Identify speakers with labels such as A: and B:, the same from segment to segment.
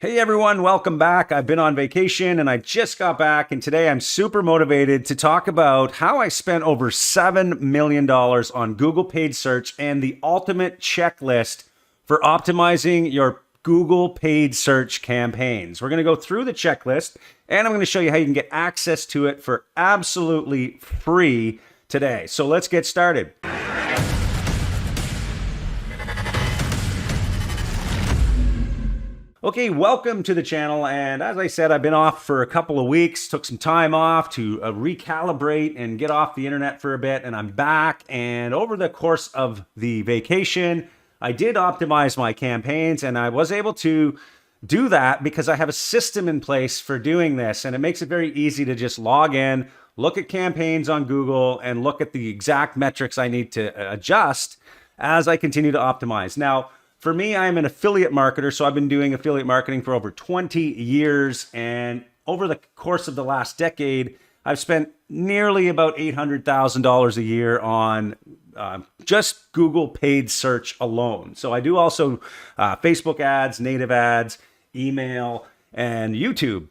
A: Hey everyone, welcome back. I've been on vacation and I just got back, and today I'm super motivated to talk about how I spent over $7 million on Google paid search and the ultimate checklist for optimizing your Google paid search campaigns. We're going to go through the checklist and I'm going to show you how you can get access to it for absolutely free today. So let's get started. Okay, welcome to the channel. And as I said, I've been off for a couple of weeks, took some time off to recalibrate and get off the internet for a bit, and I'm back. And over the course of the vacation, I did optimize my campaigns, and I was able to do that because I have a system in place for doing this. And it makes it very easy to just log in, look at campaigns on Google, and look at the exact metrics I need to adjust as I continue to optimize. Now, for me, I'm an affiliate marketer, so I've been doing affiliate marketing for over 20 years. And over the course of the last decade, I've spent nearly about $800,000 a year on just Google paid search alone. So I do also Facebook ads, native ads, email, and YouTube.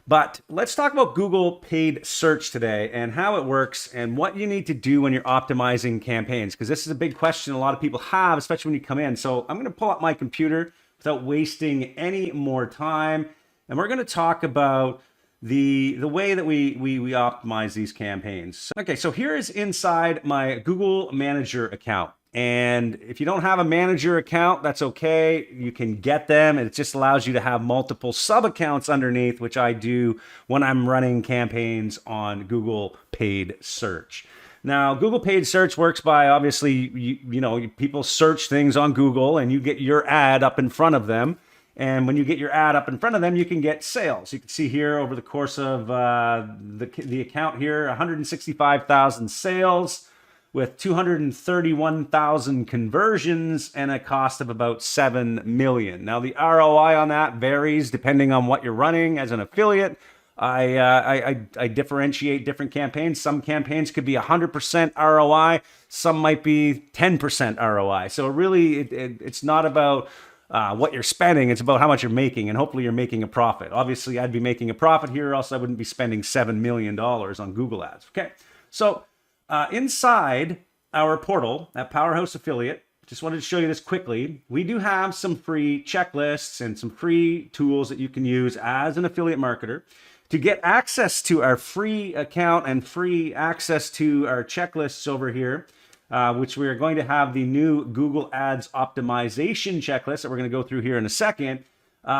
A: But let's talk about Google paid search today and how it works and what you need to do when you're optimizing campaigns, because this is a big question a lot of people have, especially when you come in. So I'm going to pull up my computer without wasting any more time, and we're going to talk about the way that we optimize these campaigns. Okay, so here is inside my Google Manager account. And if you don't have a manager account, that's okay. You can get them. And it just allows you to have multiple sub accounts underneath, which I do when I'm running campaigns on Google paid search. Now, Google paid search works by obviously, people search things on Google and you get your ad up in front of them. And when you get your ad up in front of them, you can get sales. You can see here over the course of the account here, 165,000 sales, with 231,000 conversions and a cost of about 7 million. Now the ROI on that varies depending on what you're running as an affiliate. I differentiate different campaigns. Some campaigns could be 100% ROI. Some might be 10% ROI. So really, it's not about what you're spending. It's about how much you're making, and hopefully you're making a profit. Obviously, I'd be making a profit here, or else I wouldn't be spending $7 million on Google ads. Okay, so inside our portal at Powerhouse Affiliate, just wanted to show you this quickly. We do have some free checklists and some free tools that you can use as an affiliate marketer to get access to our free account and free access to our checklists over here, which we are going to have the new Google Ads optimization checklist that we're going to go through here in a second.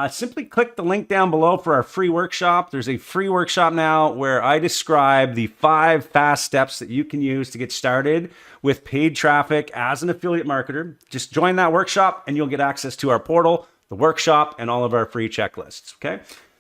A: Simply click the link down below for our free workshop. There's a free workshop now where I describe the 5 fast steps that you can use to get started with paid traffic as an affiliate marketer. Just join that workshop and you'll get access to our portal, the workshop, and all of our free checklists. Okay.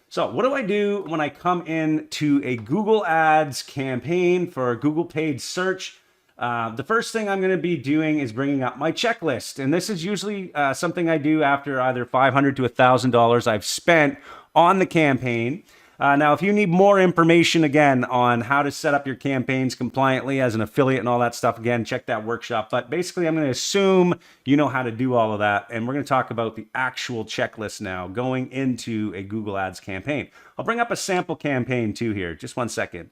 A: So what do I do when I come in to a Google Ads campaign for Google paid search? The first thing I'm going to be doing is bringing up my checklist. And this is usually something I do after either $500 to $1,000 I've spent on the campaign. Now, if you need more information, again, on how to set up your campaigns compliantly as an affiliate and all that stuff, again, check that workshop. But basically, I'm going to assume you know how to do all of that. And we're going to talk about the actual checklist now going into a Google Ads campaign. I'll bring up a sample campaign too here. Just one second.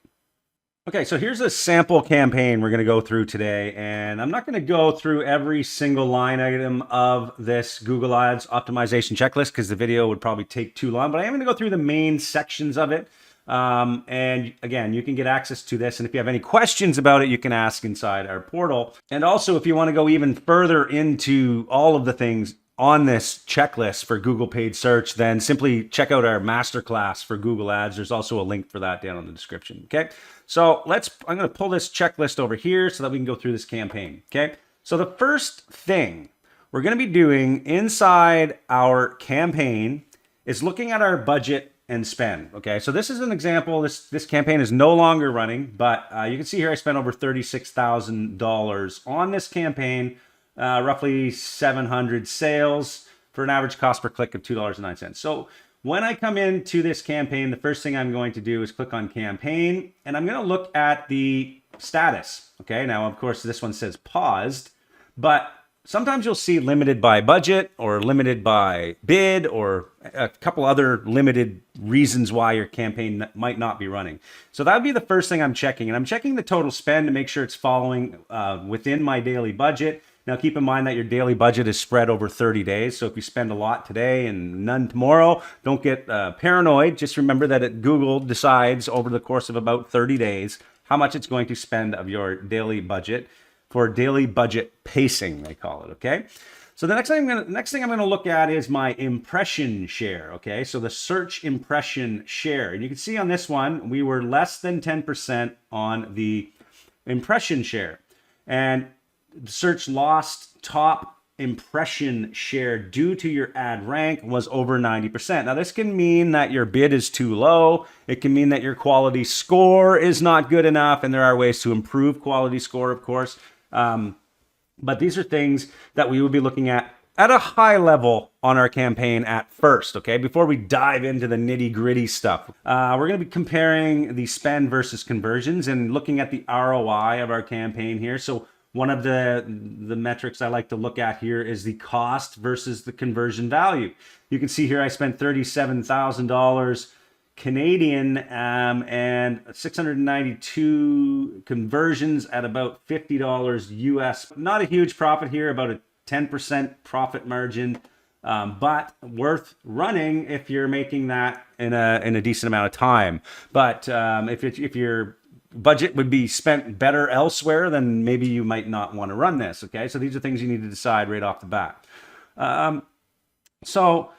A: Okay, so here's a sample campaign we're going to go through today, and I'm not going to go through every single line item of this Google Ads optimization checklist because the video would probably take too long, but I am going to go through the main sections of it. And again, you can get access to this, and if you have any questions about it, you can ask inside our portal. And also, if you want to go even further into all of the things on this checklist for Google paid search, then simply check out our masterclass for Google Ads. There's also a link for that down in the description. Okay, so I'm going to pull this checklist over here so that we can go through this campaign. Okay, so the first thing we're going to be doing inside our campaign is looking at our budget and spend. Okay, so this is an example. This campaign is no longer running, but you can see here I spent over $36,000 on this campaign. Roughly 700 sales for an average cost per click of $2.09. So when I come into this campaign, the first thing I'm going to do is click on campaign, and I'm going to look at the status. Okay, now of course this one says paused, but sometimes you'll see limited by budget or limited by bid or a couple other limited reasons why your campaign might not be running. So that would be the first thing I'm checking. And I'm checking the total spend to make sure it's following within my daily budget. Now, keep in mind that your daily budget is spread over 30 days. So if you spend a lot today and none tomorrow, don't get paranoid. Just remember that Google decides over the course of about 30 days how much it's going to spend of your daily budget for daily budget pacing, they call it, okay? So the next thing I'm gonna look at is my impression share, okay? So the search impression share. And you can see on this one, we were less than 10% on the impression share. And search lost top impression share due to your ad rank was over 90%. Now this can mean that your bid is too low. It can mean that your quality score is not good enough, and there are ways to improve quality score, of course. But these are things that we would be looking at a high level on our campaign at first, okay? Before we dive into the nitty gritty stuff. We're gonna be comparing the spend versus conversions and looking at the ROI of our campaign here. So one of the metrics I like to look at here is the cost versus the conversion value. You can see here I spent $37,000 Canadian and 692 conversions at about $50 US. Not a huge profit here, about a 10% profit margin, but worth running if you're making that in a decent amount of time. But if your budget would be spent better elsewhere, then maybe you might not want to run this. Okay, so these are things you need to decide right off the bat. So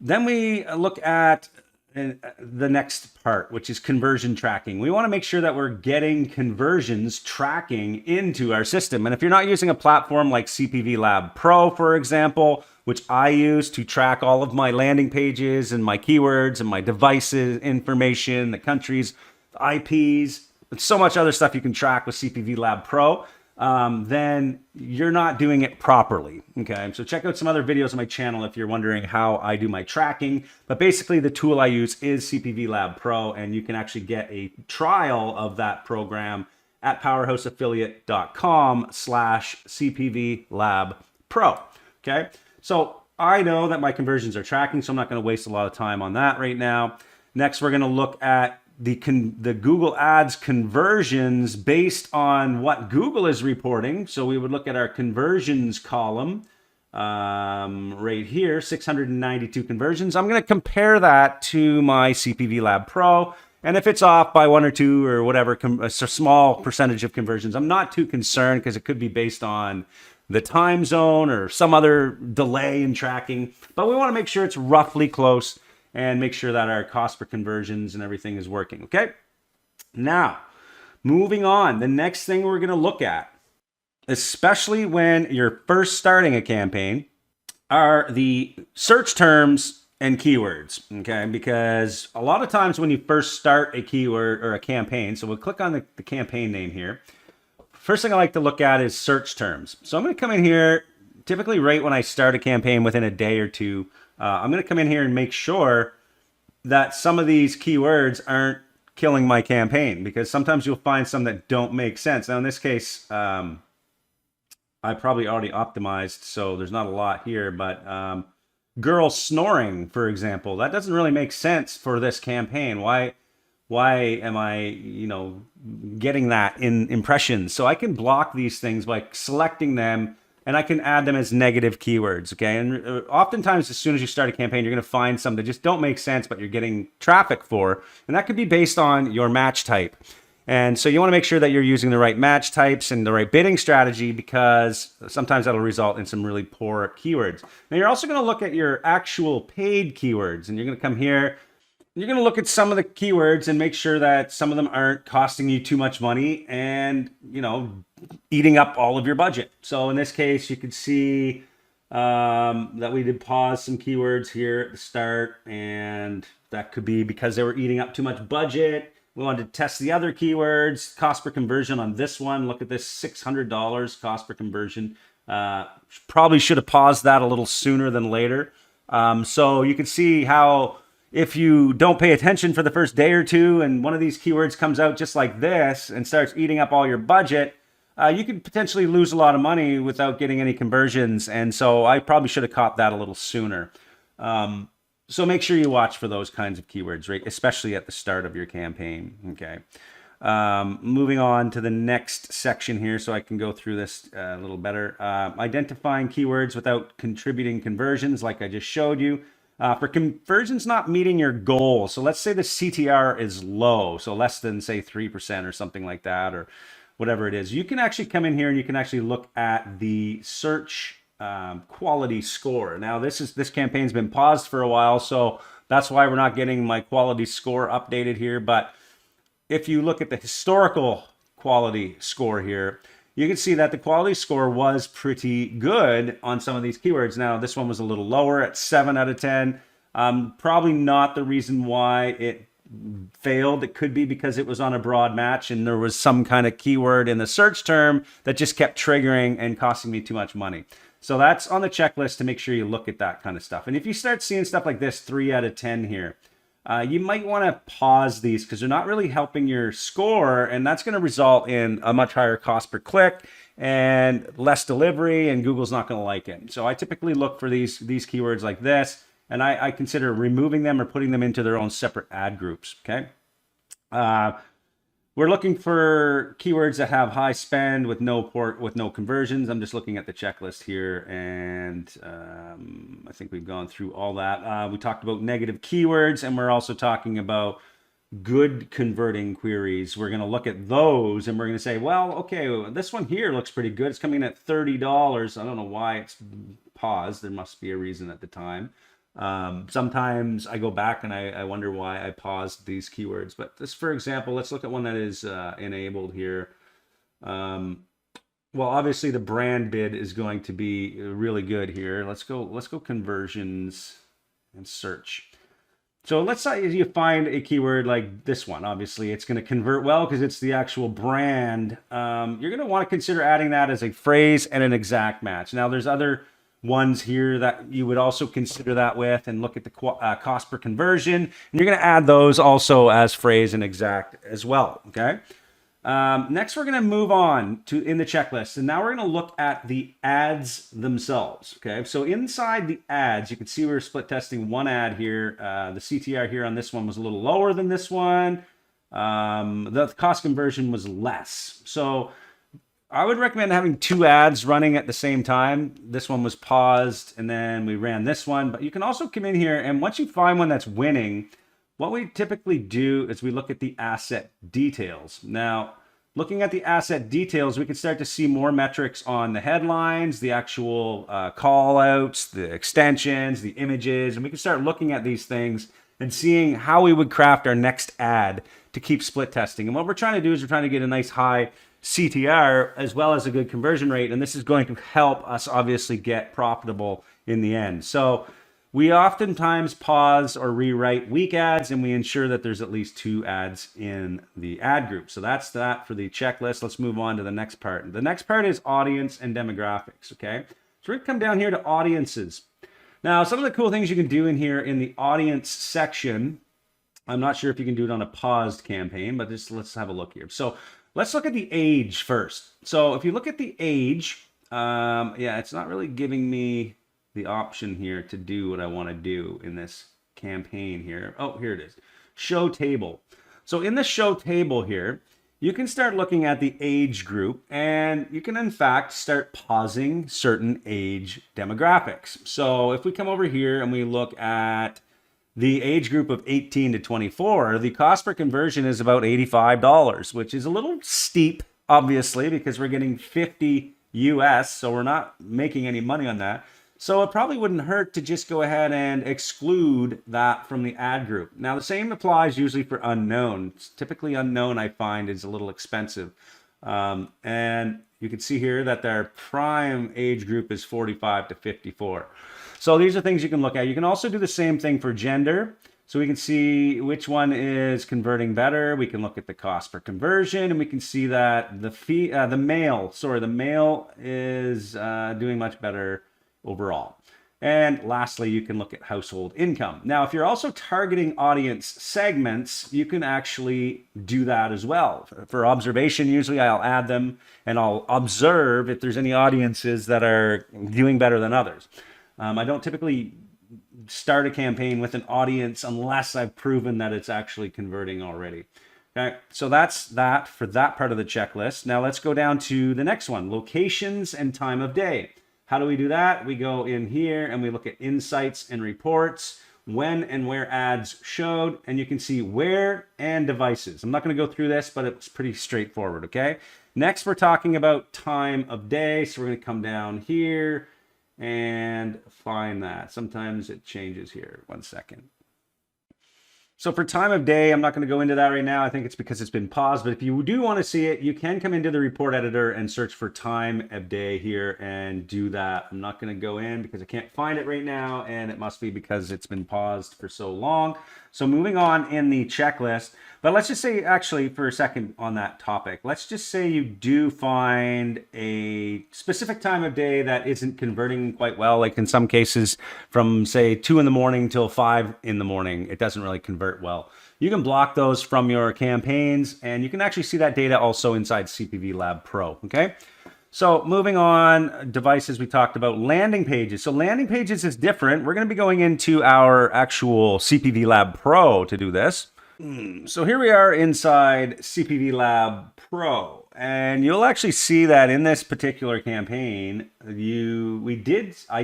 A: then we look at the next part, which is conversion tracking. We want to make sure that we're getting conversions tracking into our system. And if you're not using a platform like CPV Lab Pro, for example, which I use to track all of my landing pages and my keywords and my devices information, the countries, the IPs, and so much other stuff you can track with CPV Lab Pro, then you're not doing it properly, okay? So check out some other videos on my channel if you're wondering how I do my tracking. But basically the tool I use is CPV Lab Pro, and you can actually get a trial of that program at powerhouseaffiliate.com/CPV Lab Pro, okay? So I know that my conversions are tracking, so I'm not gonna waste a lot of time on that right now. Next, we're gonna look at the Google Ads conversions based on what Google is reporting. So we would look at our conversions column right here, 692 conversions. I'm going to compare that to my CPV Lab Pro. And if it's off by 1 or 2 or whatever, a small percentage of conversions, I'm not too concerned because it could be based on the time zone or some other delay in tracking. But we want to make sure it's roughly close and make sure that our cost per conversions and everything is working, okay? Now, moving on, the next thing we're gonna look at, especially when you're first starting a campaign, are the search terms and keywords, okay? Because a lot of times when you first start a keyword or a campaign, so we'll click on the campaign name here. First thing I like to look at is search terms. So I'm gonna come in here, typically right when I start a campaign within a day or two, I'm going to come in here and make sure that some of these keywords aren't killing my campaign, because sometimes you'll find some that don't make sense. Now in this case, I probably already optimized, so there's not a lot here, but girl snoring, for example, that doesn't really make sense for this campaign. Why am I, getting that in impressions? So I can block these things by selecting them, and I can add them as negative keywords, okay? And oftentimes, as soon as you start a campaign, you're gonna find some that just don't make sense, but you're getting traffic for, and that could be based on your match type. And so you wanna make sure that you're using the right match types and the right bidding strategy, because sometimes that'll result in some really poor keywords. Now you're also gonna look at your actual paid keywords, and you're gonna come here, you're going to look at some of the keywords and make sure that some of them aren't costing you too much money and, eating up all of your budget. So in this case, you could see that we did pause some keywords here at the start, and that could be because they were eating up too much budget. We wanted to test the other keywords. Cost per conversion on this one, look at this, $600 cost per conversion. Probably should have paused that a little sooner than later. So you can see how, if you don't pay attention for the first day or two and one of these keywords comes out just like this and starts eating up all your budget, you could potentially lose a lot of money without getting any conversions. And so I probably should have caught that a little sooner. So make sure you watch for those kinds of keywords, right? Especially at the start of your campaign. Okay. Moving on to the next section here so I can go through this a little better. Identifying keywords without contributing conversions, like I just showed you. For conversions not meeting your goal, so let's say the CTR is low, so less than, say, 3% or something like that, or whatever it is, you can actually come in here and you can actually look at the search quality score. Now, this campaign's been paused for a while, so that's why we're not getting my quality score updated here. But if you look at the historical quality score here, you can see that the quality score was pretty good on some of these keywords. Now, this one was a little lower at 7 out of 10. Probably not the reason why it failed. It could be because it was on a broad match and there was some kind of keyword in the search term that just kept triggering and costing me too much money. So that's on the checklist to make sure you look at that kind of stuff. And if you start seeing stuff like this, 3 out of 10 here, you might want to pause these because they're not really helping your score, and that's going to result in a much higher cost per click and less delivery, and Google's not going to like it. So I typically look for these keywords like this, and I consider removing them or putting them into their own separate ad groups. Okay. We're looking for keywords that have high spend with no conversions. I'm just looking at the checklist here, and I think we've gone through all that. We talked about negative keywords, and we're also talking about good converting queries. We're going to look at those, and we're going to say, well, okay, this one here looks pretty good. It's coming in at $30. I don't know why it's paused. There must be a reason at the time. Sometimes I go back and I wonder why I paused these keywords. But this, for example, let's look at one that is enabled here. Well, obviously the brand bid is going to be really good here. Let's go conversions and search. So let's say you find a keyword like this one. Obviously, it's going to convert well because it's the actual brand. You're going to want to consider adding that as a phrase and an exact match. Now, there's other ones here that you would also consider that with, and look at the cost per conversion, and you're going to add those also as phrase and exact as well. Okay. Next, we're going to move on to in the checklist, and now we're going to look at the ads themselves. Okay. So inside the ads, you can see we're split testing one ad here. The CTR here on this one was a little lower than this one. The cost conversion was less. So I would recommend having 2 ads running at the same time. This one was paused, and then we ran this one. But you can also come in here, and once you find one that's winning, what we typically do is we look at the asset details. Now, looking at the asset details, we can start to see more metrics on the headlines, the actual call outs, the extensions, the images, and we can start looking at these things and seeing how we would craft our next ad to keep split testing. And what we're trying to do is we're trying to get a nice high CTR as well as a good conversion rate, and this is going to help us obviously get profitable in the end. So we oftentimes pause or rewrite weak ads, and we ensure that there's at least 2 ads in the ad group. So that's that for the checklist. Let's move on to the next part. The next part is audience and demographics. Okay, so we're gonna come down here to audiences. Now, some of the cool things you can do in here in the audience section, I'm not sure if you can do it on a paused campaign, but just let's have a look here. So let's look at the age first. So if you look at the age, yeah, it's not really giving me the option here to do what I want to do in this campaign here. Oh, here it is. Show table. So in the show table here, you can start looking at the age group, and you can in fact start pausing certain age demographics. So if we come over here and we look at the age group of 18 to 24, the cost per conversion is about $85, which is a little steep, obviously, because we're getting 50 US, so we're not making any money on that. So it probably wouldn't hurt to just go ahead and exclude that from the ad group. Now, the same applies usually for unknown. Typically unknown, I find, is a little expensive. And you can see here that their prime age group is 45 to 54. So these are things you can look at. You can also do the same thing for gender. So we can see which one is converting better. We can look at the cost per conversion, and we can see that the male is doing much better overall. And lastly, you can look at household income. Now, if you're also targeting audience segments, you can actually do that as well. For observation, usually I'll add them and I'll observe if there's any audiences that are doing better than others. I don't typically start a campaign with an audience unless I've proven that it's actually converting already. Okay, so that's that for that part of the checklist. Now let's go down to the next one, locations and time of day. How do we do that? We go in here and we look at insights and reports, when and where ads showed, and you can see where and devices. I'm not going to go through this, but it's pretty straightforward, okay? Next, we're talking about time of day. So we're going to come down here and find that. Sometimes it changes here. 1 second. So for time of day, I'm not going to go into that right now. I think it's because it's been paused. But if you do want to see it, you can come into the report editor and search for time of day here and do that. I'm not going to go in because I can't find it right now. And it must be because it's been paused for so long. So moving on in the checklist. But let's just say, actually, for a second on that topic, let's just say you do find a specific time of day that isn't converting quite well. Like in some cases from, say, 2 in the morning till 5 in the morning, it doesn't really convert well. You can block those from your campaigns, and you can actually see that data also inside CPV Lab Pro, okay? So moving on, devices we talked about, landing pages. So landing pages is different. We're going to be going into our actual CPV Lab Pro to do this. So here we are inside CPV Lab Pro, and you'll actually see that in this particular campaign, I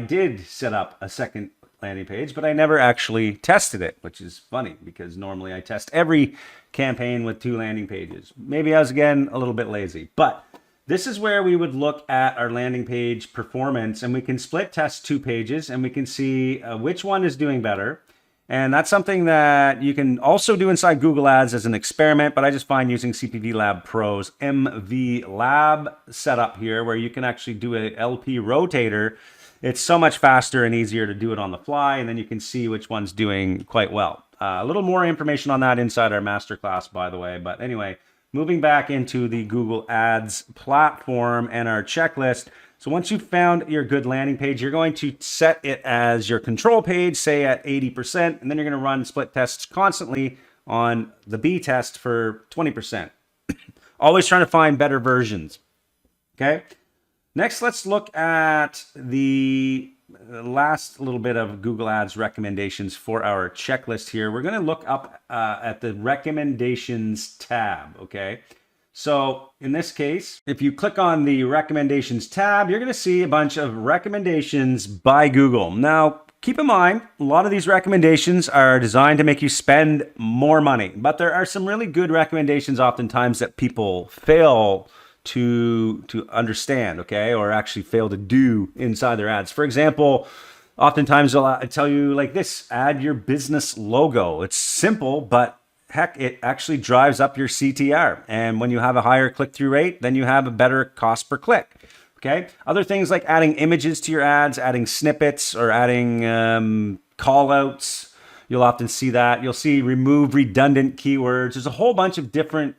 A: did set up a second landing page, but I never actually tested it, which is funny because normally I test every campaign with 2 landing pages. Maybe I was, again, a little bit lazy, but this is where we would look at our landing page performance, and we can split test 2 pages and we can see which one is doing better. And that's something that you can also do inside Google Ads as an experiment, but I just find using CPV Lab Pro's MV Lab setup here, where you can actually do a LP rotator, it's so much faster and easier to do it on the fly, and then you can see which one's doing quite well. A little more information on that inside our masterclass, by the way. But anyway, moving back into the Google Ads platform and our checklist. So once you've found your good landing page, you're going to set it as your control page, say at 80%, and then you're going to run split tests constantly on the B test for 20%. Always trying to find better versions, okay? Next, let's look at the last little bit of Google Ads recommendations for our checklist here. We're going to look up at the recommendations tab, okay? So in this case, if you click on the recommendations tab, you're going to see a bunch of recommendations by Google. Now, keep in mind, a lot of these recommendations are designed to make you spend more money, but there are some really good recommendations oftentimes that people fail to understand, okay, or actually fail to do inside their ads. For example, oftentimes they'll tell you like this, add your business logo. It's simple, but heck, it actually drives up your CTR. And when you have a higher click-through rate, then you have a better cost per click. Okay. Other things like adding images to your ads, adding snippets, or adding call outs. You'll often see that. You'll see remove redundant keywords. There's a whole bunch of different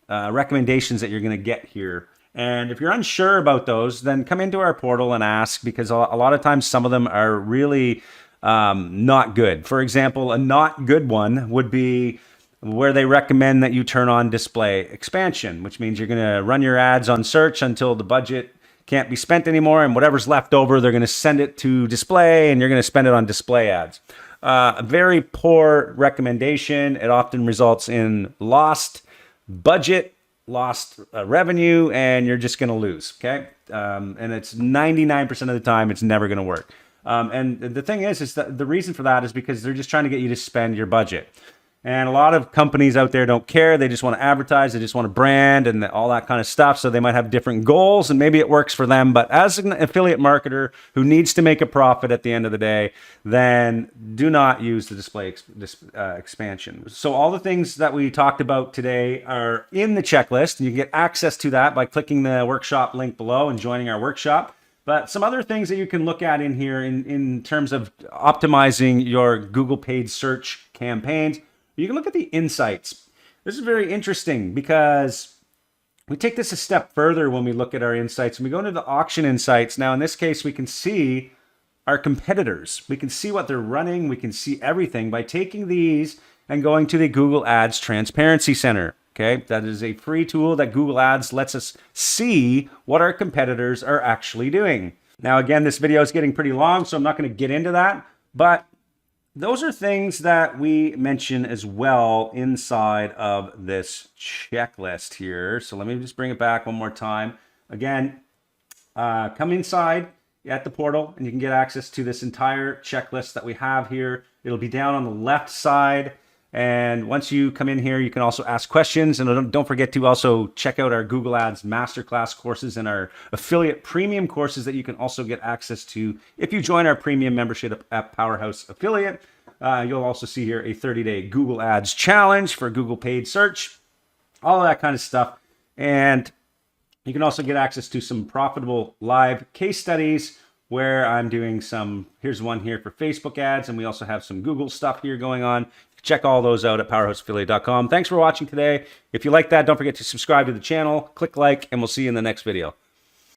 A: recommendations that you're going to get here. And if you're unsure about those, then come into our portal and ask, because a lot of times some of them are really not good. For example, a not good one would be where they recommend that you turn on display expansion, which means you're going to run your ads on search until the budget can't be spent anymore, and whatever's left over, they're going to send it to display, and you're going to spend it on display ads. A very poor recommendation. It often results in lost budget, lost revenue, and you're just going to lose, okay? And it's 99% of the time, it's never going to work. And the thing is that the reason for that is because they're just trying to get you to spend your budget. And a lot of companies out there don't care. They just want to advertise. They just want to brand and all that kind of stuff. So they might have different goals, and maybe it works for them. But as an affiliate marketer who needs to make a profit at the end of the day, then do not use the display expansion. So all the things that we talked about today are in the checklist, and you can get access to that by clicking the workshop link below and joining our workshop. But some other things that you can look at in here in terms of optimizing your Google paid search campaigns. You can look at the insights. This is very interesting because we take this a step further when we look at our insights, and we go into the auction insights. Now, in this case, we can see our competitors. We can see what they're running. We can see everything by taking these and going to the Google Ads Transparency Center. Okay, that is a free tool that Google Ads lets us see what our competitors are actually doing. Now, again, this video is getting pretty long, so I'm not going to get into that, but those are things that we mention as well inside of this checklist here. So let me just bring it back one more time. Again, come inside at the portal and you can get access to this entire checklist that we have here. It'll be down on the left side. And once you come in here, you can also ask questions. And don't forget to also check out our Google Ads Masterclass courses and our affiliate premium courses that you can also get access to if you join our premium membership at Powerhouse Affiliate. You'll also see here a 30-day Google Ads challenge for Google paid search, all of that kind of stuff. And you can also get access to some profitable live case studies where I'm doing some, here's one here for Facebook ads, and we also have some Google stuff here going on. Check all those out at powerhouseaffiliate.com. Thanks for watching today. If you like that, don't forget to subscribe to the channel, click like, and we'll see you in the next video.